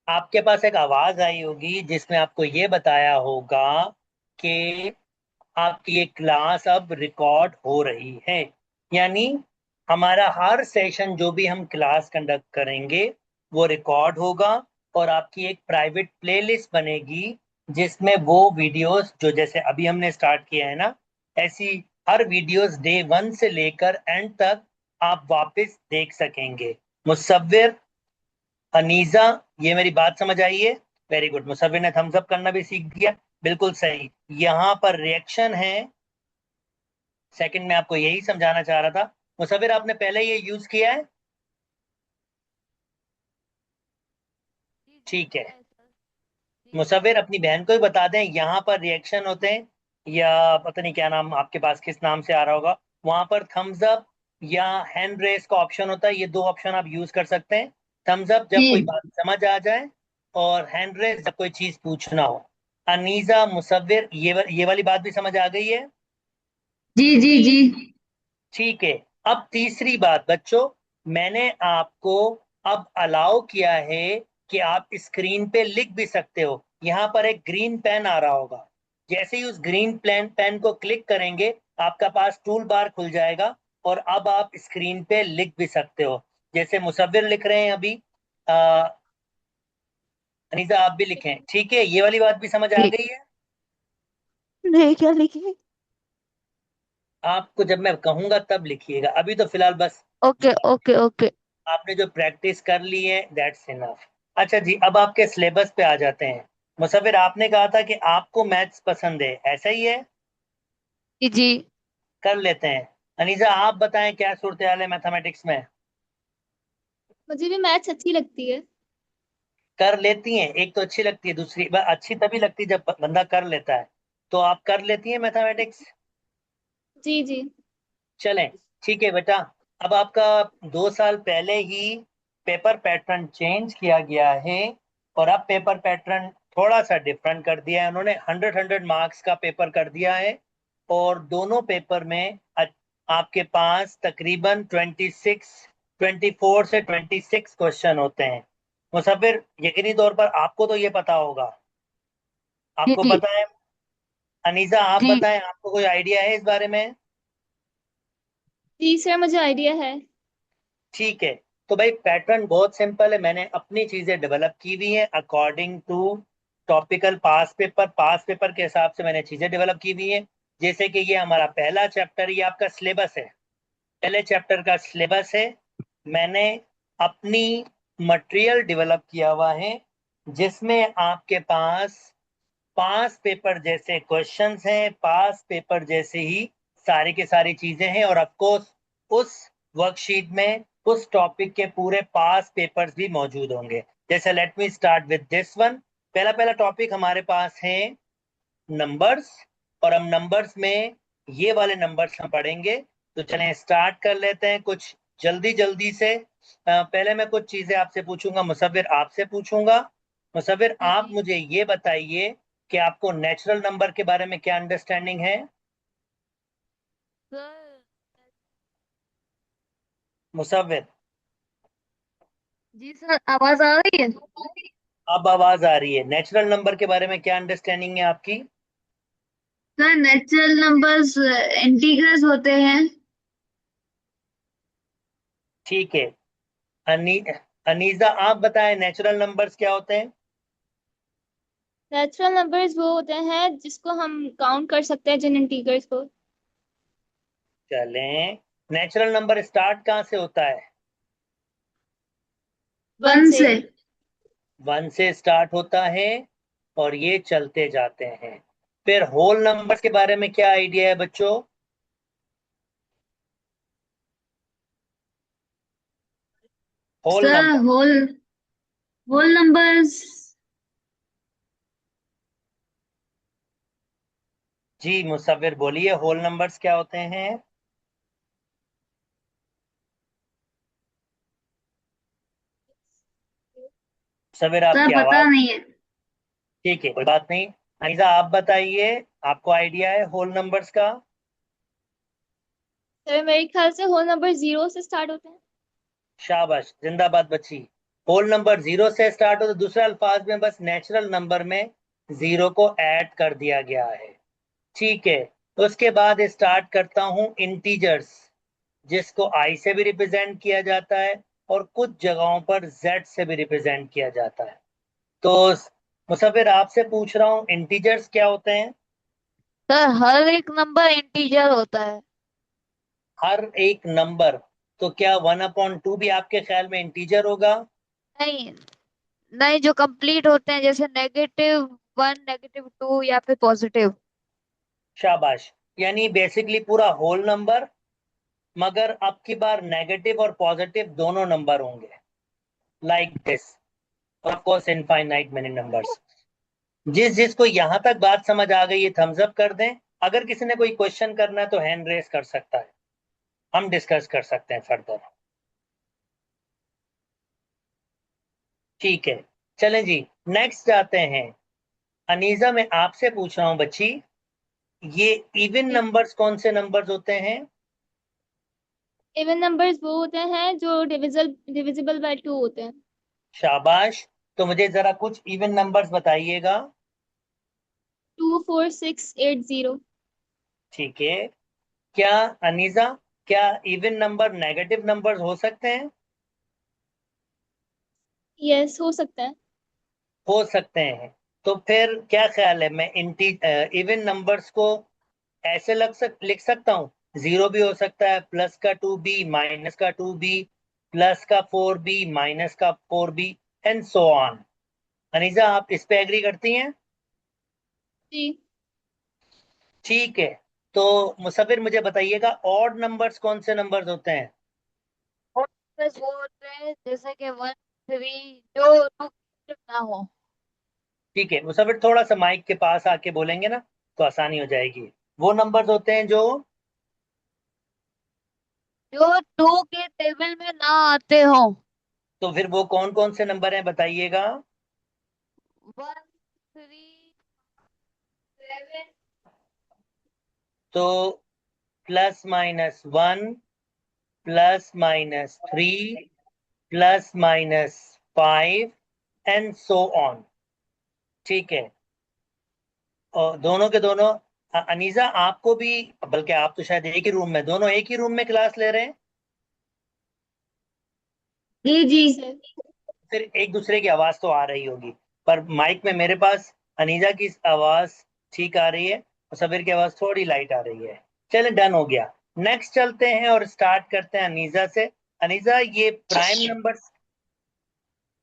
आपके पास एक आवाज आई होगी जिसमें आपको ये बताया होगा कि आपकी ये क्लास अब रिकॉर्ड हो रही है। यानी हमारा हर सेशन जो भी हम क्लास कंडक्ट करेंगे वो रिकॉर्ड होगा, और आपकी एक प्राइवेट प्लेलिस्ट बनेगी जिसमें वो वीडियोस जो जैसे अभी हमने स्टार्ट किया है ना, ऐसी हर वीडियोस डे 1 से लेकर एंड तक आप वापस देख सकेंगे। मुसव्विर, अनीजा, ये मेरी बात समझ आई है? Very good. मुसव्विर ने थम्स अप करना भी सीख दिया। बिल्कुल सही। यहाँ पर रिएक्शन है। सेकंड में आपको यही समझाना चाह रहा था। मुसव्विर, आपने पहले ये यूज किया है? जी जी ठीक है। किया है सर। जी जी। मुसव्विर अपनी बहन को ही बता दें, यहाँ पर रिएक्शन होते हैं, या पता नहीं क्या नाम आपके पास किस नाम से आ रहा होगा, वहां पर थम्स अप या हैंड रेस का ऑप्शन होता है। ये दो ऑप्शन आप यूज कर सकते हैं। थम्स अप जब कोई जी बात समझ आ जाए, और हैंड रेस जब कोई चीज पूछना हो। अनीजा, मुसव्विर, ये वाली बात भी समझ आ गई है? जी जी जी। ठीक है। अब तीसरी बात बच्चों, मैंने आपको अब अलाउ किया है कि आप स्क्रीन पे लिख भी सकते हो। यहां पर एक ग्रीन पेन आ रहा होगा। जैसे ही उस ग्रीन पेन को क्लिक करेंगे, आपका पास टूल बार खुल जाएगा, और अब आप स्क्रीन पे लिख भी सकते हो। जैसे मुसव्विर लिख रहे हैं अभी। आ, अनीता आप भी लिखें, ठीक है? ये वाली बात भी समझ आ ठीक। गई है? नहीं, क्या लिखिए? आपको जब मैं कहूंगा तब लिखिएगा, अभी तो फिलहाल बस ओके ओके ओके। आपने जो प्रैक्टिस कर ली है दैट्स इनफ। अच्छा जी, अब आपके सिलेबस पे आ जाते हैं। मुसव्विर, आपने कहा था कि आपको मैथ्स पसंद है, ऐसा ही है? जी जी। कर लेते हैं। अनीजा, आप बताएं क्या सूरत हाल है मैथमेटिक्स में? मुझे भी मैथ्स अच्छी लगती है। कर लेती हैं? एक तो अच्छी लगती है, दूसरी अच्छी तभी लगती है जब बंदा कर लेता है। तो आप कर लेती हैं मैथमेटिक्स? जी जी। चलें, ठीक है बेटा। अब आपका 2 साल पहले ही पेपर पैटर्न चेंज किया गया है, और अब पेपर पैटर्न थोड़ा सा डिफरेंट कर दिया है उन्होंने। 100 मार्क्स का पेपर कर दिया है, और दोनों पेपर में आपके पास तकरीबन 24 से 26 क्वेश्चन होते हैं। मुसव्विर, यकीनी तौर पर आपको तो ये पता होगा। जी आपको जी पता है? अनीसा आप जी। बताएं, आपको कोई आइडिया है इस बारे में? जी सर, मुझे आइडिया है। ठीक है। तो भाई पैटर्न बहुत सिंपल है, मैंने अपनी चीजें डेवलप की हुई हैं according to topical past paper के हिसाब से मैंने चीजें डेवलप की हुई हैं। जैसे कि ये हमारा पहला चैप्टर, ये आपका सिलेबस है। पहले चैप्टर का सिलेबस है। मैंने अपनी मटेरियल डेवलप किया हुआ है, जिसमें आपके पास पास पेपर जैसे क्वेश्चंस हैं, पास पेपर जैसे ही सारी की सारी चीजें हैं, और ऑफ कोर्स उस वर्कशीट में उस टॉपिक के पूरे पास पेपर्स भी मौजूद होंगे। जैसे let me start with this one. पहला पहला टॉपिक हमारे पास है नंबर्स, और हम नंबर्स में ये वाले नंबर्स हम पढ़ेंगे। तो चलें स्टार्ट कर लेते हैं कुछ जल्दी जल्दी से। पहले मैं कुछ चीजें आपसे पूछूंगा, मुसव्विर आपसे पूछूंगा। मुसव्विर, जी आप जी। मुझे ये बताइए कि आपको नेचुरल नंबर के बारे में क्या अंडरस्टैंडिंग है? सर। मुसव्विर, जी सर, आवाज आ रही है? अब आवाज आ रही है। नेचुरल नंबर के बारे में क्या अंडरस्टैंडिंग है आपकी? सर नेचुरल नंबर्स इंटीग्रल्स होते हैं। ठीक है। अनी अनीजा आप बताएं, नेचुरल नंबर्स क्या होते हैं? नेचुरल नंबर्स वो होते हैं जिसको हम काउंट कर सकते हैं, जिन इंटीजर्स को। चलें, नेचुरल नंबर स्टार्ट कहाँ से होता है? वन वन से। से। 1 से स्टार्ट होता है, और ये चलते जाते हैं। फिर होल नंबर्स के बारे में क्या आइडिया है बच्चों? Whole sir number. Whole whole numbers. जी मुसव्विर बोलिए, होल नंबर्स क्या होते हैं? मुसव्विर सर आपकी पता आवाज। नहीं है। ठीक है, कोई बात नहीं। अनीसा आप बताइए, आपको आइडिया है होल नंबर्स का? सर मेरे ख्याल से होल नंबर जीरो से स्टार्ट होते हैं। शाबाश, जिंदाबाद बच्ची। होल नंबर 0 से स्टार्ट हो तो दूसरे अल्फाज में बस नेचुरल नंबर में 0 को ऐड कर दिया गया है। ठीक है, तो उसके बाद स्टार्ट करता हूं इंटीजर्स, जिसको आई से भी रिप्रेजेंट किया जाता है और कुछ जगहों पर जेड से भी रिप्रेजेंट किया जाता है। तो मुसफिर आपसे पूछ रहा हूँ, इंटीजर्स क्या होते हैं? सर हर एक नंबर इंटीजर होता है। हर एक नंबर, तो क्या 1/2 भी आपके ख्याल में इंटीजर होगा? नहीं, नहीं, जो कंप्लीट होते हैं जैसे -1, -2 या फिर पॉजिटिव। शाबाश, यानी बेसिकली पूरा होल नंबर, मगर अब की बार नेगेटिव और पॉजिटिव दोनों नंबर होंगे, like this, of course infinite many numbers. जिसको यहां तक बात समझ आ गई है थम्स अप कर दें। अगर किसी ने कोई क्वेश्चन करना है तो हैंड रेस कर सकता है, हम डिस्कस कर सकते हैं फर्दर। ठीक है, चलें जी, नेक्स्ट जाते हैं। अनीजा, मैं आपसे पूछ रहा हूं बच्ची, ये इवन नंबर्स कौन से नंबर्स होते हैं? इवन नंबर्स वो होते हैं जो डिविजिबल बाय 2 होते हैं। शाबाश, तो मुझे जरा कुछ इवन नंबर्स बताइएगा। 2, 4, 6, 8, 0। ठीक है, क्या अनीजा, क्या इवन नंबर नेगेटिव नंबर्स हो सकते हैं? यस, हो सकता है। हो सकते हैं, तो फिर क्या ख्याल है, मैं इवन नंबर्स को ऐसे लिख सकता हूँ? 0 भी हो सकता है, +2b, -2b, +4b, -4b, and so on. Aneeza, आप इस पे एग्री करती हैं? जी। ठीक है, तो मुसव्विर मुझे बताइएगा, ऑड नंबर्स कौन से नंबर्स होते हैं? और बस वो होते हैं जैसे कि 1, 3 जो टू ना हो। ठीक है मुसव्विर, थोड़ा सा माइक के पास आके बोलेंगे ना तो आसानी हो जाएगी। वो नंबर्स होते हैं जो, जो 2 के टेबल में ना आते हो। तो फिर वो कौन कौन से नंबर हैं बताइएगा? 1, 3, 7। तो +-1, +-3, +-5, एंड सो ऑन। ठीक है, और दोनों के दोनों, अनीजा आपको भी, बल्कि आप तो शायद एक ही रूम में, दोनों एक ही रूम में क्लास ले रहे हैं, जी जी। जी सर। फिर एक दूसरे की आवाज तो आ रही होगी, पर माइक में मेरे पास अनीजा की आवाज ठीक आ रही है और सबीर की आवाज थोड़ी लाइट आ रही है। चले, डन हो गया। नेक्स्ट चलते हैं और स्टार्ट करते हैं अनीजा से। अनीजा, ये prime numbers,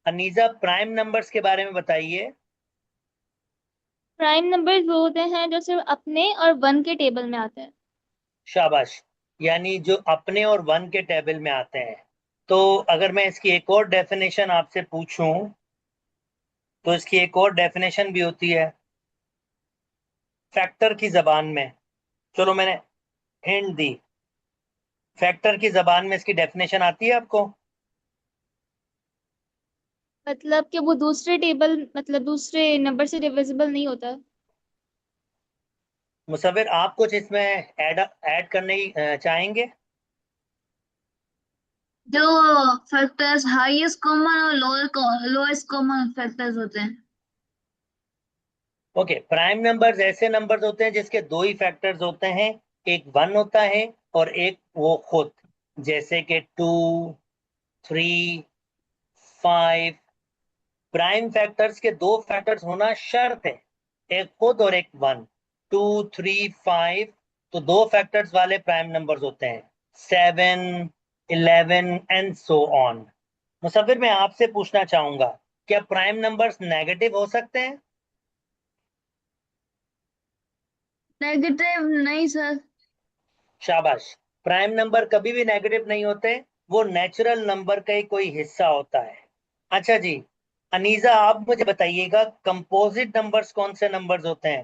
Aneeza prime numbers के बारे में बताइए। प्राइम नंबर्स वो होते हैं जो सिर्फ अपने और 1 के टेबल में आते हैं। शाबाश, यानी जो अपने और 1 के टेबल में आते हैं। तो अगर मैं इसकी एक और डेफिनेशन आपसे पूछूं, तो इसकी एक और डेफिनेशन भी होती है फैक्टर की जबान में। चलो, मैंने हिंट दी, फैक्टर की जबान में इसकी डेफिनेशन आती है आपको? मतलब कि वो दूसरे टेबल, मतलब दूसरे नंबर से डिविजिबल नहीं होता। मुसव्विर, आप कुछ इसमें ऐड ऐड करने चाहेंगे? जो फैक्टर्स हाईएस्ट कॉमन और लोएस्ट कॉमन फैक्टर्स होते हैं। ओके, प्राइम नंबर्स ऐसे नंबर्स होते हैं जिसके दो ही फैक्टर्स होते हैं, एक 1 होता है और एक वो खुद, जैसे कि 2, 3, 5। प्राइम फैक्टर्स के दो फैक्टर्स होना शर्त है, एक खुद और एक 1। 2, 3, 5, तो दो फैक्टर्स वाले प्राइम नंबर्स होते हैं, 7, 11, एंड सो ऑन। मुसव्विर, मैं आपसे पूछना चाहूंगा, क्या प्राइम नंबर्स नेगेटिव हो सकते हैं? नेगेटिव नहीं सर। शाबाश, प्राइम नंबर कभी भी नेगेटिव नहीं होते, वो नेचुरल नंबर का ही कोई हिस्सा होता है। अच्छा जी, अनीजा, आप मुझे बताइएगा, कंपोजिट नंबर्स कौन से नंबर्स होते हैं?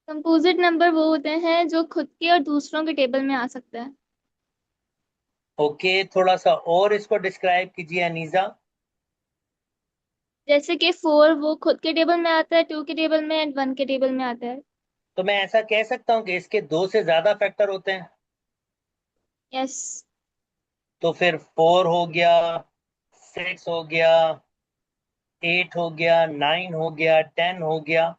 कंपोजिट नंबर वो होते हैं जो खुद के और दूसरों के टेबल में आ सकते हैं। ओके, थोड़ा सा और इसको डिस्क्राइब कीजिए अनीजा। जैसे कि 4 वो खुद के टेबल में आता है, 2 के टेबल में एंड 1 के टेबल में आता है। तो मैं ऐसा कह सकता हूँ कि इसके दो से ज्यादा फैक्टर होते हैं? यस। तो फिर 4 हो गया, 6 हो गया, 8 हो गया, 9 हो गया, 10 हो गया।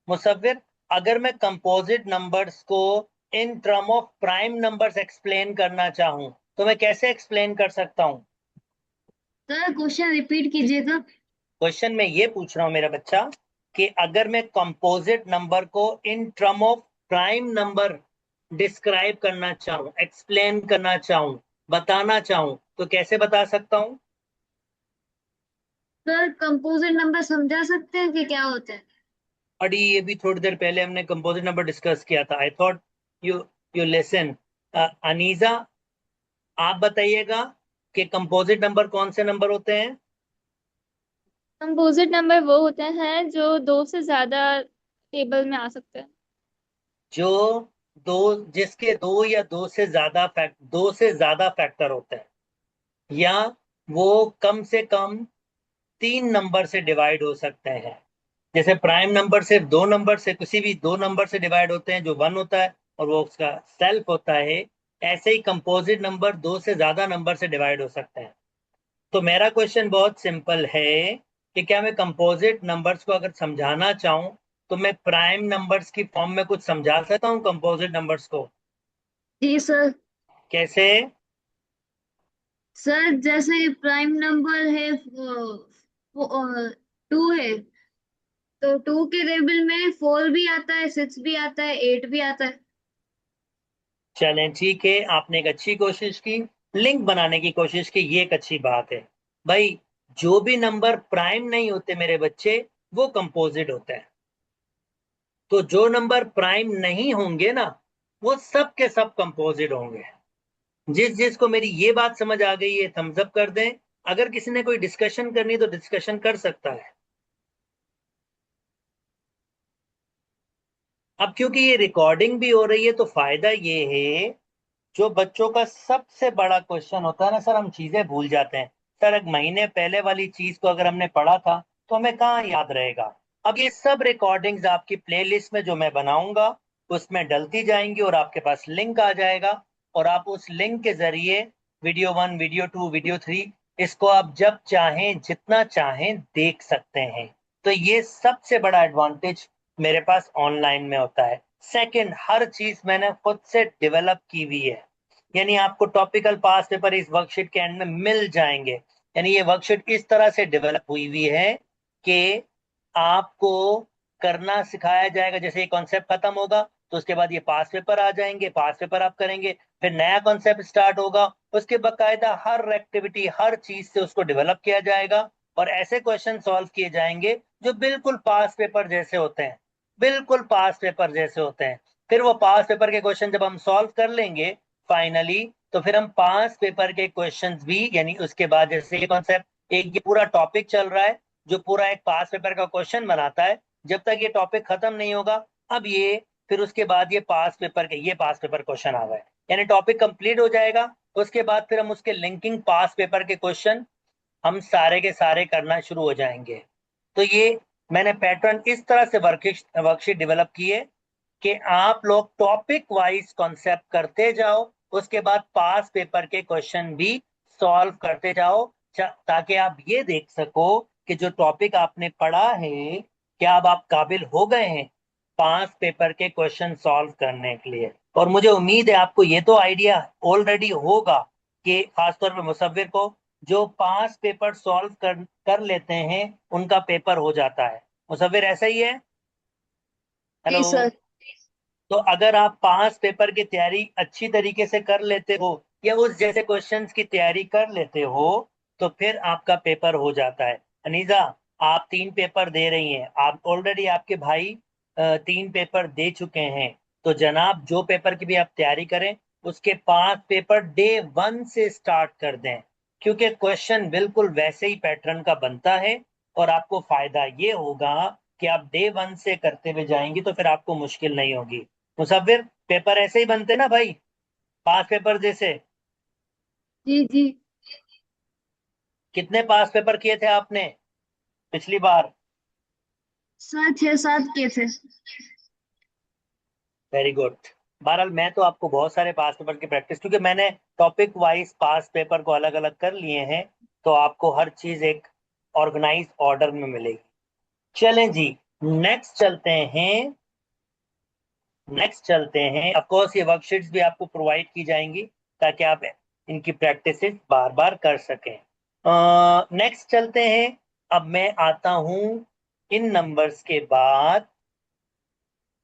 मुसव्विर, अगर मैं कंपोजिट नंबर्स को in term of prime numbers explain करना चाहूं तो मैं कैसे एक्सप्लेन कर सकता हूं? सर क्वेश्चन रिपीट कीजिएगा। क्वेश्चन में ये पूछ रहा हूं मेरा बच्चा कि अगर मैं कंपोजिट नंबर को in term of prime number describe करना चाहूं, एक्सप्लेन करना चाहूं, बताना चाहूं तो कैसे बता सकता हूं? सर कंपोजिट नंबर समझा सकते हैं कि क्या होता है? अड़ी ये भी थोड़ी देर पहले हमने कंपोजिट नंबर डिस्कस किया था। I thought you you listen. Aneeza, आप बताइएगा कि कंपोजिट नंबर कौन से नंबर होते हैं? कंपोजिट नंबर वो होते हैं जो दो से ज्यादा टेबल में आ सकते हैं। जो दो जिसके दो या दो से ज्यादा फैक्टर होते हैं, या वो कम से कम 3 नंबर से डिवाइड हो सकते हैं। जैसे प्राइम नंबर सिर्फ 2 नंबर से, किसी भी 2 नंबर से डिवाइड होते हैं जो 1 होता है और वो उसका सेल्फ होता है। ऐसे ही कंपोजिट नंबर 2 से ज्यादा नंबर से डिवाइड हो सकते हैं। तो मेरा क्वेश्चन बहुत सिंपल है कि क्या मैं कंपोजिट नंबर्स को अगर समझाना चाहूं तो मैं प्राइम नंबर्स की फॉर्म में कुछ समझा सकता हूं कंपोजिट नंबर्स को? जी सर। कैसे? सर जैसे प्राइम नंबर है वो 2 है, तो 2 के टेबल में 4 भी आता है, 6 भी आता है, 8 भी आता है। चलें, ठीक है, आपने एक अच्छी कोशिश की, लिंक बनाने की कोशिश की, ये एक अच्छी बात है। भाई, जो भी नंबर प्राइम नहीं होते मेरे बच्चे, वो कंपोजिट होते हैं। तो जो नंबर प्राइम नहीं होंगे ना, वो सब के सब कंपोजिट होंगे। जिस जिसको मेरी ये बात समझ आ गई है थम्स अप कर दें। अगर किसी ने कोई डिस्कशन करनी तो डिस्कशन कर सकता है। अब क्योंकि ये रिकॉर्डिंग भी हो रही है तो फायदा ये है, जो बच्चों का सबसे बड़ा क्वेश्चन होता है ना सर, हम चीजें भूल जाते हैं। सर, एक महीने पहले वाली चीज को अगर हमने पढ़ा था तो हमें कहाँ याद रहेगा? अब ये सब रिकॉर्डिंग्स आपकी प्लेलिस्ट में जो मैं बनाऊंगा उसमें डलती जाएंगी और आपके पास लिंक आ जाएगा। और आप उस लिंक के जरिए वीडियो 1, वीडियो 2, वीडियो 3, इसको आप जब चाहें जितना चाहें देख सकते हैं। तो ये सबसे बड़ा एडवांटेज मेरे पास ऑनलाइन में होता है। सेकंड, हर चीज मैंने खुद से डेवलप की हुई है। यानी आपको टॉपिकल पास पेपर इस वर्कशीट के एंड में मिल जाएंगे। यानी ये वर्कशीट इस तरह से डेवलप हुई हुई है कि आपको करना सिखाया जाएगा। जैसे ये कॉन्सेप्ट खत्म होगा तो उसके बाद ये पास पेपर आ जाएंगे, पास पेपर आप करेंगे, फिर नया कॉन्सेप्ट स्टार्ट होगा, उसके बाकायदा हर एक्टिविटी, हर चीज से उसको डेवलप किया जाएगा और ऐसे क्वेश्चन सॉल्व किए जाएंगे जो बिल्कुल पास पेपर जैसे होते हैं, बिल्कुल पास पेपर जैसे होते हैं। फिर वो पास पेपर के क्वेश्चन जब हम सॉल्व कर लेंगे फाइनली, तो फिर हम पास पेपर के क्वेश्चंस भी, यानी उसके बाद जैसे ये कॉन्सेप्ट, एक ये पूरा टॉपिक चल रहा है जो पूरा एक पास पेपर का क्वेश्चन बनाता है, जब तक ये टॉपिक खत्म नहीं होगा, अब ये फिर उसके बाद ये पास पेपर क्वेश्चन आ गए, यानी टॉपिक कंप्लीट हो जाएगा। उसके बाद फिर हम उसके लिंकिंग पास पेपर के क्वेश्चन हम सारे के सारे करना शुरू हो जाएंगे। तो ये मैंने पैटर्न इस तरह से वर्कशीट डेवलप की है कि आप लोग टॉपिक वाइज कॉन्सेप्ट करते जाओ, उसके बाद पास पेपर के क्वेश्चन भी सॉल्व करते जाओ, ताकि आप ये देख सको कि जो टॉपिक आपने पढ़ा है, क्या अब आप काबिल हो गए हैं पास पेपर के क्वेश्चन सॉल्व करने के लिए। और मुझे उम्मीद है आपको ये तो आइडिया ऑलरेडी होगा कि खासतौर पर मुसव्विर को, जो पास पेपर सॉल्व कर लेते हैं उनका पेपर हो जाता है। मुसव्विर, ऐसा ही है? जी हेलो। सर। तो अगर आप पास पेपर की तैयारी अच्छी तरीके से कर लेते हो या उस जैसे क्वेश्चंस की तैयारी कर लेते हो तो फिर आपका पेपर हो जाता है। अनीजा, आप 3 पेपर दे रही हैं, आप ऑलरेडी आपके भाई 3 पेपर दे चुके हैं। तो जनाब, जो पेपर की भी आप तैयारी करें उसके 5 पेपर डे 1 से स्टार्ट कर दें, क्योंकि क्वेश्चन बिल्कुल वैसे ही पैटर्न का बनता है। और आपको फायदा ये होगा कि आप डे 1 से करते हुए जाएंगे तो फिर आपको मुश्किल नहीं होगी। मुसव्विर, पेपर ऐसे ही बनते ना भाई, पास पेपर जैसे? जी जी। कितने पास पेपर किए थे आपने पिछली बार? सर 6-7 के थे। Very good. बहरहाल मैं तो आपको बहुत सारे पास पेपर की प्रैक्टिस, क्योंकि मैंने टॉपिक वाइज पास पेपर को अलग अलग कर लिए हैं, तो आपको हर चीज एक ऑर्गेनाइज ऑर्डर में मिलेगी। चलें जी, नेक्स्ट चलते हैं। ऑफ कोर्स ये वर्कशीट्स भी आपको प्रोवाइड की जाएंगी ताकि आप इनकी प्रैक्टिस बार बार कर सकें। नेक्स्ट चलते हैं। अब मैं आता हूं इन नंबर्स के बाद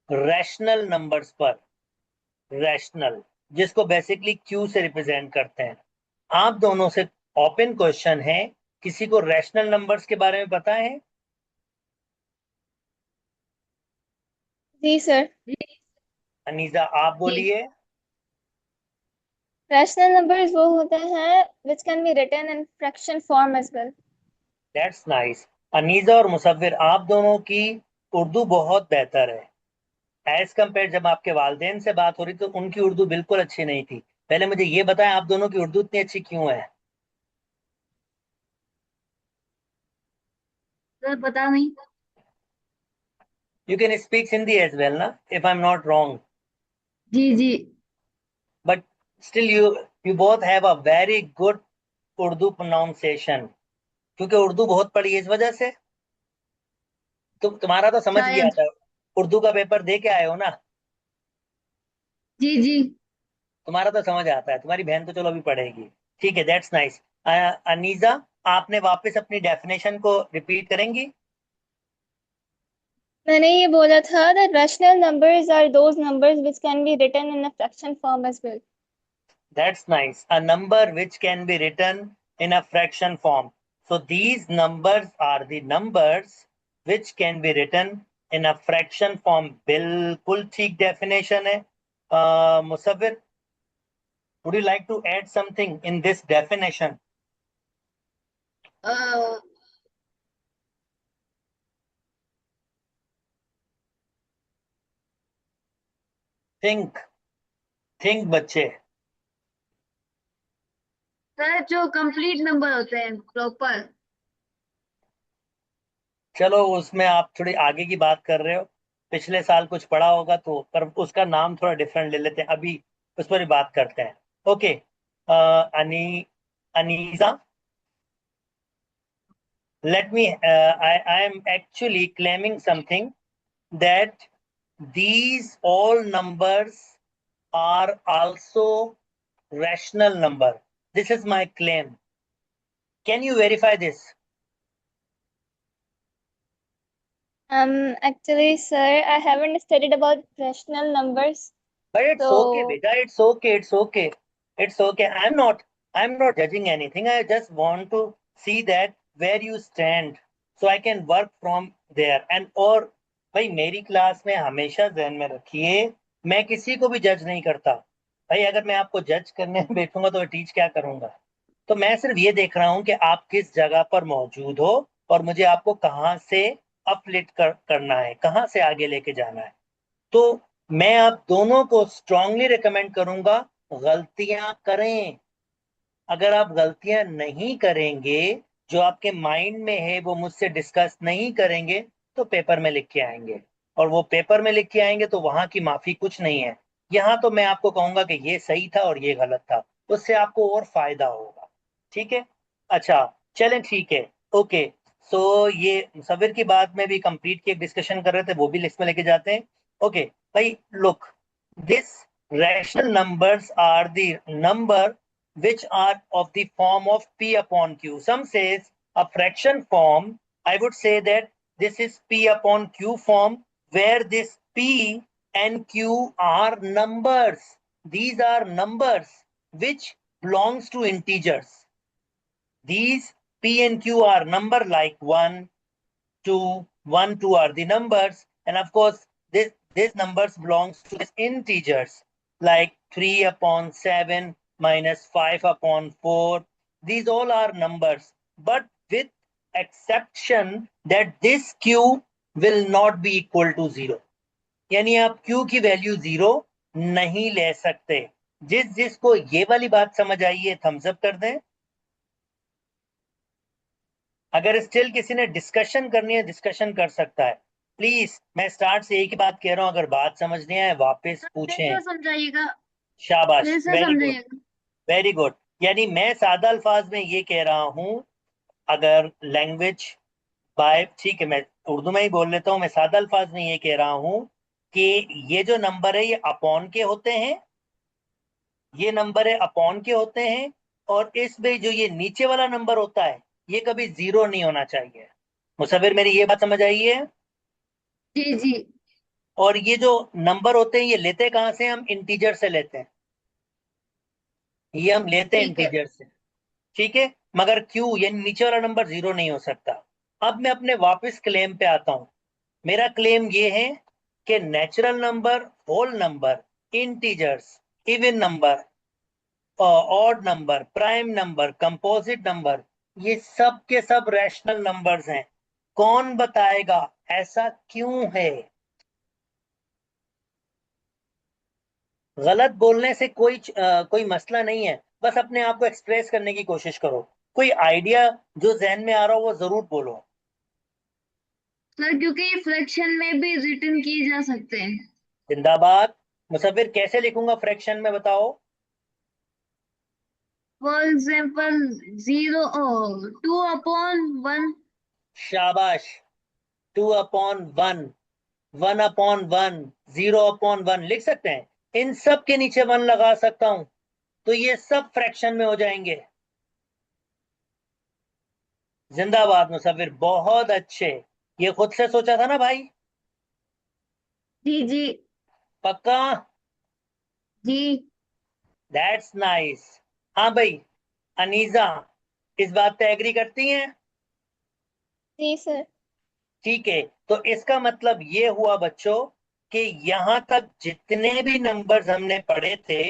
रैशनल नंबर्स पर। रैशनल, जिसको बेसिकली क्यू से रिप्रेजेंट करते हैं। आप दोनों से ओपन क्वेश्चन है, किसी को रैशनल नंबर्स के बारे में पता है? जी सर। अनीजा आप जी बोलिए। रैशनल नंबर्स वो होते हैं which can be written in fraction form as well. That's nice. Aneeza और मुसव्विर, आप दोनों की उर्दू बहुत बेहतर है एज कम्पेयर। जब आपके वालदेन से बात हो रही तो उनकी उर्दू बिल्कुल अच्छी नहीं थी। पहले मुझे ये बताएं, आप दोनों की उर्दू इतनी अच्छी क्यों है? सर पता नहीं। You can speak Hindi as well ना, if I am not wrong, जी जी। But still you both have a very good Urdu pronunciation, क्योंकि उर्दू बहुत पढ़ी है इस वजह से। तुम्हारा तो समझ भी शायद। आता है, उर्दू का पेपर दे के आए हो ना, जी जी। तुम्हारा तो समझ आता है। तुम्हारी बहन तो चलो अभी पढ़ेगी। ठीक है, दैट्स नाइस। अनीजा, आपने वापस अपनी डेफिनेशन को रिपीट करेंगी? मैंने ये बोला था that rational numbers are those numbers which can be written in a fraction form as well. That's nice. A number which can be written in a fraction form. So these numbers are the numbers which can be written in a fraction form. बिल्कुल ठीक definition है। Musawwir, would you like to add something in this definition? A, Think, think बच्चे। Sir जो complete number होते हैं proper. चलो उसमें आप थोड़ी आगे की बात कर रहे हो, पिछले साल कुछ पढ़ा होगा तो, पर उसका नाम थोड़ा डिफरेंट ले लेते हैं अभी, उस पर भी बात करते हैं। ओके। अनी Aneeza, let me I am actually claiming something, that these all numbers are also rational number. This is my claim. Can you verify this? Actually, sir, I haven't studied about rational numbers, But it's okay, so beta. It's okay. I'm not judging anything. I just want to see that where you stand, so I can work from there. And और भाई मेरी class में हमेशा ध्यान में रखिए, मैं किसी को भी जज नहीं करता। भाई अगर मैं आपको जज करने बैठूंगा तो टीच क्या करूंगा? तो मैं सिर्फ ये देख रहा हूं कि आप किस जगह पर मौजूद हो, और मुझे आपको कहाँ से करना है, कहाँ से आगे लेके जाना है। तो मैं आप दोनों को स्ट्रांगली रिकमेंड करूंगा, गलतियां करें। अगर आप गलतियां नहीं करेंगे, जो आपके माइंड में है वो मुझसे डिस्कस नहीं करेंगे, तो पेपर में लिख के आएंगे, और वो पेपर में लिख के आएंगे तो वहां की माफी कुछ नहीं है। यहाँ तो मैं आपको कहूंगा कि ये सही था और ये गलत था, उससे आपको और फायदा होगा। ठीक है? अच्छा, चलें, ठीक है। ओके। सो ये मुसव्विर की बात में भी कंप्लीट की एक डिस्कशन कर रहे थे, वो भी लिस्ट में लेके जाते हैं। ओके भाई, look, this rational numbers are the number which are of the form of P upon Q. Some says a fraction form. I would say that this is P upon Q form, where this P and Q are numbers. These are numbers which belongs to integers. These P and Q are number like 1, 2, 1, 2 are the numbers. And of course, these numbers belongs to integers like 3 upon 7 minus 5 upon 4. These all are numbers, but with exception that this Q will not be equal to 0. यानी आप Q की value 0 नहीं ले सकते। जिसको ये वाली बात समझ आई है थम्स अप कर दें। अगर स्टिल किसी ने डिस्कशन करनी है, डिस्कशन कर सकता है। प्लीज, मैं स्टार्ट से एक ही बात कह रहा हूँ, अगर बात समझ नहीं आए वापस फिर से पूछें। समझाइएगा, शाबाश, फिर से वेरी गुड, समझाइएगा। Very good. यानी मैं सादा अल्फाज में ये कह रहा हूँ, अगर लैंग्वेज बाय, ठीक है मैं उर्दू में ही बोल लेता हूँ, मैं सादा अल्फाज में ये कह रहा हूँ कि ये जो नंबर है ये अपॉन के होते हैं, ये नंबर है अपॉन के होते हैं, और इसमें जो ये नीचे वाला नंबर होता है ये कभी जीरो नहीं होना चाहिए। मुसव्विर, मेरी ये बात समझ आई है? जी जी। और ये जो नंबर होते हैं ये लेते कहाँ से? हम इंटीजर से लेते हैं, ये हम लेते हैं ठीक है। इंटीजर से, ठीक है। मगर क्यों, ये नीचे वाला नंबर जीरो नहीं हो सकता। अब मैं अपने वापस क्लेम पे आता हूं। मेरा क्लेम ये है कि natural number, whole number, integers, even number, odd number, prime number, composite number, ये सब के सब रैशनल नंबर्स हैं। कौन बताएगा ऐसा क्यों है? गलत बोलने से कोई मसला नहीं है, बस अपने आप को एक्सप्रेस करने की कोशिश करो। कोई आइडिया जो जहन में आ रहा हो वो जरूर बोलो। सर क्योंकि ये फ्रैक्शन में भी रिटर्न किए जा सकते हैं। जिंदाबाद। मुसव्विर, कैसे लिखूंगा फ्रैक्शन में, बताओ? For example 2/1। शाबाश, 2/1, 1/1, 0/1 लिख सकते हैं। इन सब के नीचे 1 लगा सकता हूं, तो ये सब फ्रैक्शन में हो जाएंगे। जिंदाबाद मुसव्विर, बहुत अच्छे। ये खुद से सोचा था ना भाई? जी जी। पक्का? जी दैट्स नाइस। हाँ भाई, अनीजा, इस बात पे एग्री करती हैं? जी सर। ठीक है, तो इसका मतलब ये हुआ बच्चों कि यहां तक जितने भी नंबर्स हमने पढ़े थे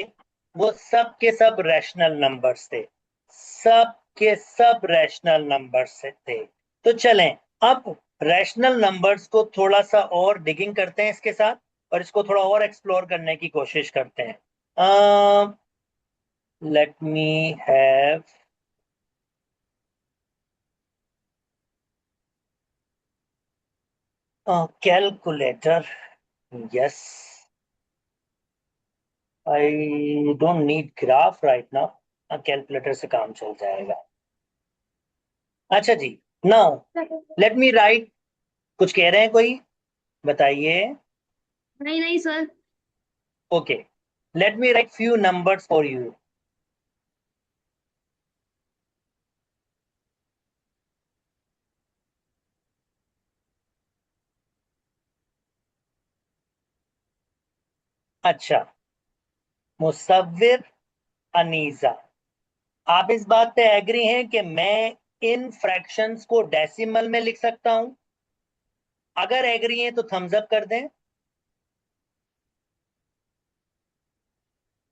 वो सब के सब रैशनल नंबर्स थे, सब के सब रैशनल नंबर्स थे। तो चलें, अब रैशनल नंबर्स को थोड़ा सा और डिगिंग करते हैं इसके साथ, और इसको थोड़ा और एक्सप्लोर करने की कोशिश करते हैं। Let me have calculator. Yes, I don't need graph right now, calculator से काम चल जाएगा। अच्छा जी, नाउ लेट मी राइट। कुछ कह रहे हैं कोई? बताइए। नहीं नहीं sir. Okay, let me right few numbers for you. अच्छा, मुसव्विर, अनीजा, आप इस बात पे एग्री हैं कि मैं इन फ्रैक्शंस को डेसिमल में लिख सकता हूं? अगर एग्री हैं तो थम्स अप कर दें।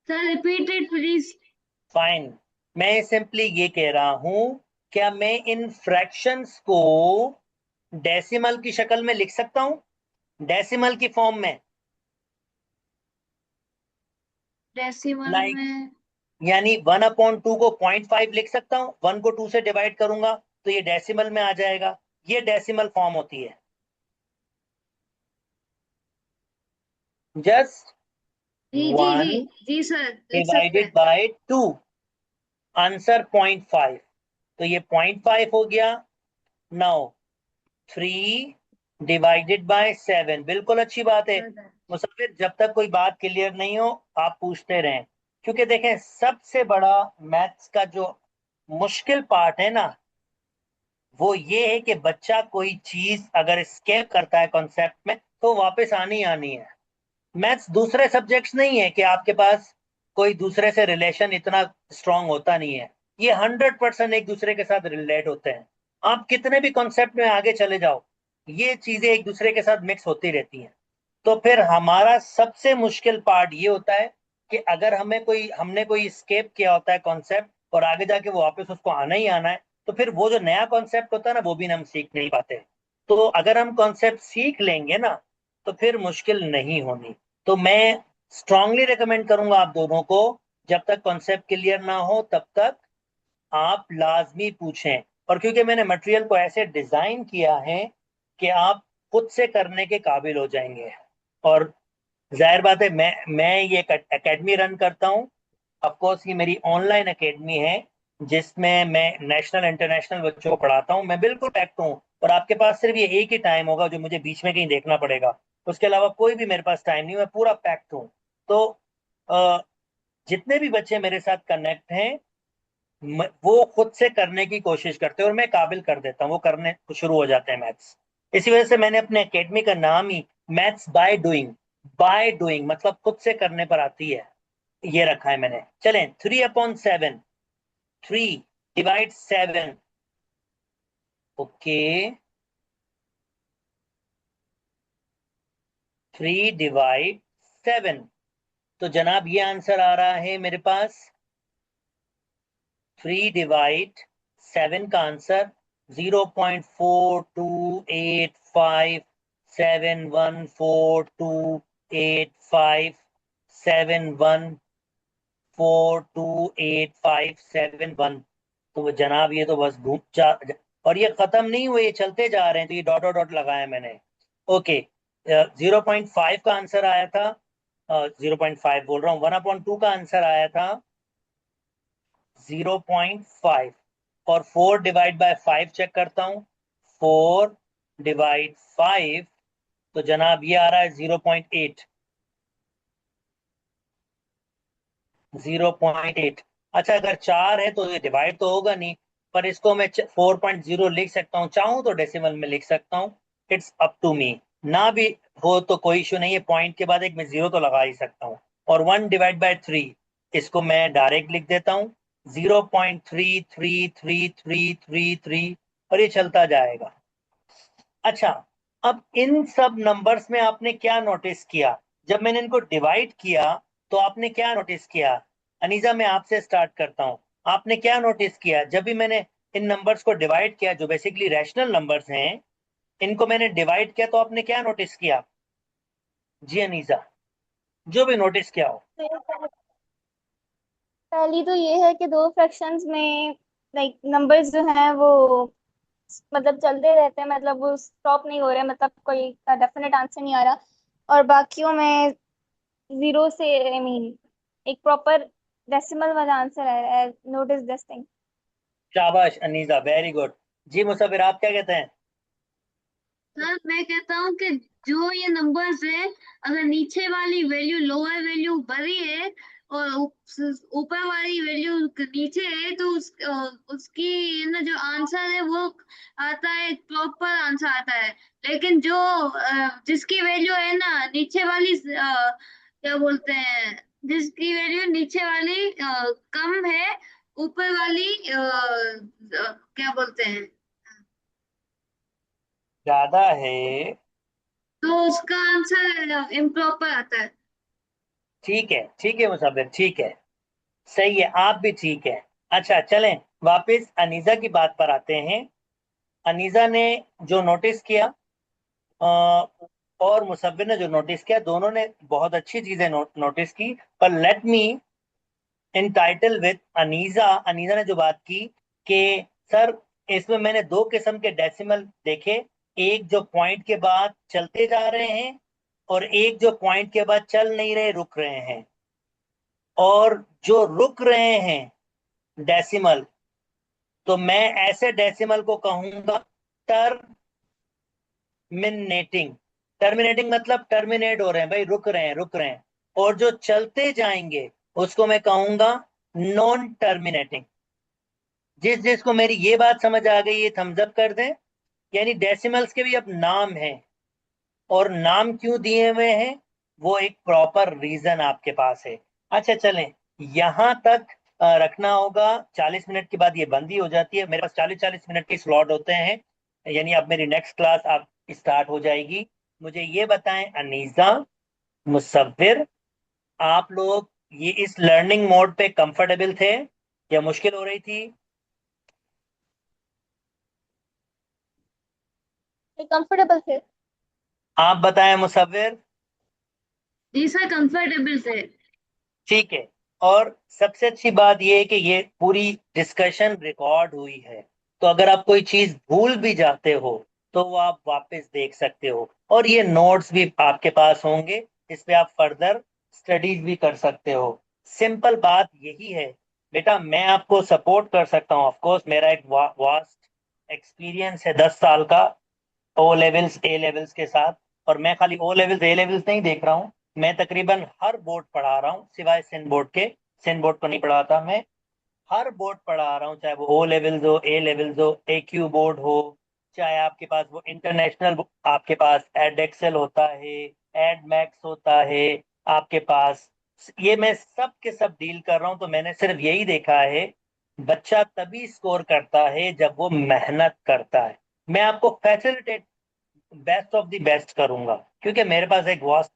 Sir repeat it please. Fine, मैं सिंपली ये कह रहा हूं, क्या मैं इन फ्रैक्शंस को डेसिमल की शक्ल में लिख सकता हूं, डेसिमल की फॉर्म में? डेसिमल लाइक, में। यानी 1/2 को 0.5 लिख सकता हूं, 1 को 2 से डिवाइड करूंगा तो ये डेसिमल में आ जाएगा। ये डेसिमल फॉर्म होती है। जस्ट जी जी जी। 1 जी सर लिख सकते डिवाइडेड हैं। बाय 2, आंसर 0.5, तो ये 0.5 हो गया। नाउ 3 डिवाइडेड बाय 7, बिल्कुल अच्छी बात है। मुसफ़िर, जब तक कोई बात क्लियर नहीं हो आप पूछते रहें, क्योंकि देखें सबसे बड़ा मैथ्स का जो मुश्किल पार्ट है ना, वो ये है कि बच्चा कोई चीज अगर escape करता है कॉन्सेप्ट में तो वापस आनी आनी है। मैथ्स दूसरे सब्जेक्ट्स नहीं है कि आपके पास कोई दूसरे से रिलेशन इतना स्ट्रांग होता नहीं है। ये 100% एक दूसरे के साथ रिलेट होते हैं। आप कितने भी कॉन्सेप्ट में आगे चले जाओ, ये चीजें एक दूसरे के साथ मिक्स होती रहती हैं। तो फिर हमारा सबसे मुश्किल पार्ट ये होता है कि अगर हमने कोई स्केप किया होता है कॉन्सेप्ट, और आगे जाके वो वापस उसको आना ही आना है, तो फिर वो जो नया कॉन्सेप्ट होता है ना वो भी हम सीख नहीं पाते। तो अगर हम कॉन्सेप्ट सीख लेंगे ना तो फिर मुश्किल नहीं होनी। तो मैं स्ट्रांगली रिकमेंड करूंगा आप दोनों को, जब तक कॉन्सेप्ट क्लियर ना हो तब तक आप लाजमी पूछें। और क्योंकि मैंने मटेरियल को ऐसे डिजाइन किया है कि आप खुद से करने के काबिल हो जाएंगे। और जाहिर बात है, मैं ये एकेडमी रन करता हूँ। ऑफ कोर्स ये मेरी ऑनलाइन एकेडमी है जिसमें मैं नेशनल इंटरनेशनल बच्चों को पढ़ाता हूँ। मैं बिल्कुल पैक्ड हूँ और आपके पास सिर्फ ये एक ही टाइम होगा जो मुझे बीच में कहीं देखना पड़ेगा। उसके अलावा कोई भी मेरे पास टाइम नहीं, मैं पूरा पैक्ड हूँ। तो अ, जितने भी बच्चे मेरे साथ कनेक्ट हैं वो खुद से करने की कोशिश करते हैं और मैं काबिल कर देता हूँ, वो करने शुरू हो जाते हैं मैथ्स। इसी वजह से मैंने अपने एकेडमी का नाम ही मैथ्स बाय डूइंग मतलब खुद से करने पर आती है, ये रखा है मैंने। चलें, 3/7, 3 डिवाइड 7। ओके, 3/7। तो जनाब ये आंसर आ रहा है मेरे पास। 3/7 का आंसर 0.428571428571। तो वो जनाब ये तो बस और ये खत्म नहीं हुए, ये चलते जा रहे हैं, तो ये डॉट डॉट डॉट लगाया मैंने। ओके, 0.5 का आंसर आया था, 0.5 बोल रहा हूँ, 1/2 का आंसर आया था 0.5। और 4/5 चेक करता हूँ, 4/5, तो जनाब ये आ रहा है 0.8। 0.8। अच्छा, अगर 4 है तो ये डिवाइड तो होगा नहीं, पर इसको मैं 4.0 लिख सकता हूँ, चाहूँ तो डेसिमल में लिख सकता हूँ। It's up to me. ना भी हो तो कोई इशू नहीं है, पॉइंट के बाद एक मैं जीरो तो लगा ही सकता हूँ। और 1/3 इसको मैं डायरेक्ट लिख देता हूँ, 0.3333333, और ये चलता जाएगा। अच्छा, अब इन सब नंबर्स में आपने क्या नोटिस किया? जब मैंने इनको डिवाइड किया तो आपने क्या नोटिस किया? अनीजा, मैं आपसे स्टार्ट करता हूं। आपने क्या नोटिस किया जब भी मैंने इन नंबर्स को डिवाइड किया, जो बेसिकली रैशनल नंबर्स हैं, इनको मैंने डिवाइड किया, तो आपने क्या नोटिस किया? जी अनीजा, जो भी नोटिस किया हो। पहली तो ये है कि दो फ्रैक्शंस में लाइक नंबर्स जो हैं वो मतलब चलते रहते हैं, मतलब वो स्टॉप नहीं हो रहे, मतलब कोई डेफिनेट आंसर नहीं आ रहा। और बाकियों में जीरो से आई मीन एक प्रॉपर डेसिमल वाला आंसर है। Notice this thing. शाबाश अनीजा, वेरी गुड। जी मुसफिर, आप क्या कहते हैं? सर मैं कहता हूँ कि जो ये नंबर्स है, अगर नीचे वाली वैल्यू लोअर वैल्यू बड़ी है और ऊपर वाली वैल्यू नीचे है, तो उसकी ना जो आंसर है वो आता है, प्रॉपर आंसर आता है। लेकिन जो जिसकी वैल्यू है ना नीचे वाली क्या बोलते हैं, जिसकी वैल्यू नीचे वाली कम है, ऊपर वाली क्या बोलते हैं, ज्यादा है। तो उसका आंसर इम्प्रॉपर आता है। ठीक है मुसफिर, ठीक है, सही है, आप भी ठीक है। अच्छा चलें, वापस अनीजा की बात पर आते हैं। अनीजा ने जो नोटिस किया, अ, और मुसव्विर ने जो नोटिस किया, दोनों ने बहुत अच्छी चीजें नोटिस की। पर let me in title with Aneeza. Aneeza ने जो बात की कि सर, इसमें मैंने दो किस्म के डेसिमल देखे, एक जो पॉइंट के बाद चलते जा रहे हैं और एक जो पॉइंट के बाद चल नहीं रहे, रुक रहे हैं। और जो रुक रहे हैं डेसिमल, तो मैं ऐसे डेसिमल को कहूंगा टर्मिनेटिंग। टर्मिनेटिंग मतलब टर्मिनेट हो रहे हैं भाई, रुक रहे हैं, रुक रहे हैं। और जो चलते जाएंगे उसको मैं कहूंगा नॉन टर्मिनेटिंग। जिस जिसको मेरी ये बात समझ आ गई, ये थम्स अप कर दें। यानी डेसिमल्स के भी अब नाम हैं, और नाम क्यों दिए हुए हैं वो एक प्रॉपर रीजन आपके पास है। अच्छा चलें, यहां तक रखना होगा। 40 मिनट के बाद ये बंद ही हो जाती है, मेरे पास 40-40 मिनट के स्लॉट होते हैं। यानी अब मेरी नेक्स्ट क्लास आप स्टार्ट हो जाएगी। मुझे ये बताएं अनीजा, मुसव्विर, आप लोग ये इस लर्निंग मोड पे कंफर्टेबल थे या मुश्किल हो रही थी? कंफर्टेबल थे। आप बताएं मुसव्विर। जी सर, कंफर्टेबल से। ठीक है। और सबसे अच्छी बात यह है कि ये पूरी डिस्कशन रिकॉर्ड हुई है, तो अगर आप कोई चीज भूल भी जाते हो तो वो आप वापस देख सकते हो, और ये नोट्स भी आपके पास होंगे, इस पे आप फर्दर स्टडीज भी कर सकते हो। सिंपल बात यही है बेटा, मैं आपको सपोर्ट कर सकता हूँ, ऑफ कोर्स मेरा एक वास्ट एक्सपीरियंस है 10 साल का ओ लेवल्स ए लेवल्स के साथ। और मैं खाली ओ लेवल्स ए लेवल्स नहीं देख रहा हूँ, मैं तकरीबन हर बोर्ड पढ़ा रहा हूँ सिवाय सिंध बोर्ड के। सिंध बोर्ड को नहीं पढ़ाता मैं, हर बोर्ड पढ़ा रहा हूँ, चाहे वो ओ लेवल्स हो, ए लेवल्स हो, ए क्यू बोर्ड हो, चाहे आपके पास वो इंटरनेशनल, आपके पास एड एक्सेल होता है, एड मैक्स होता है आपके पास, ये मैं सब के सब डील कर रहा हूँ। तो मैंने सिर्फ यही देखा है, बच्चा तभी स्कोर करता है जब वो मेहनत करता है। मैं आपको facilitate best of the best करूंगा, क्योंकि मेरे पास एक वास्ट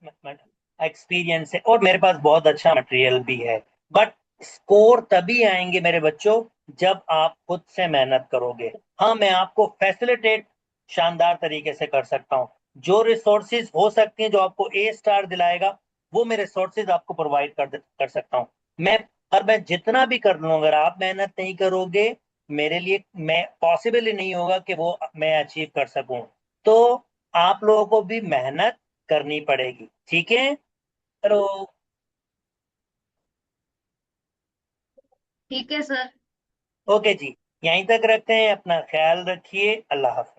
एक्सपीरियंस है और मेरे पास बहुत अच्छा मटेरियल भी है। बट स्कोर तभी आएंगे मेरे बच्चों जब आप खुद से मेहनत करोगे। हाँ, मैं आपको फैसिलिटेट शानदार तरीके से कर सकता हूँ। जो रिसोर्सेज हो सकती हैं जो आपको ए स्टार दिलाएगा, वो मैं रिसोर्सेज आपको प्रोवाइड कर सकता हूँ। मैं और मैं जितना भी कर लूँ, अगर आप मेहनत नहीं करोगे, मेरे लिए मैं पॉसिबल ही नहीं होगा कि वो मैं अचीव कर सकूं। तो आप लोगों को भी मेहनत करनी पड़ेगी, ठीक है? चलो, ठीक है सर। ओके जी, यहीं तक रखते हैं, अपना ख्याल रखिए, अल्लाह हाफिज।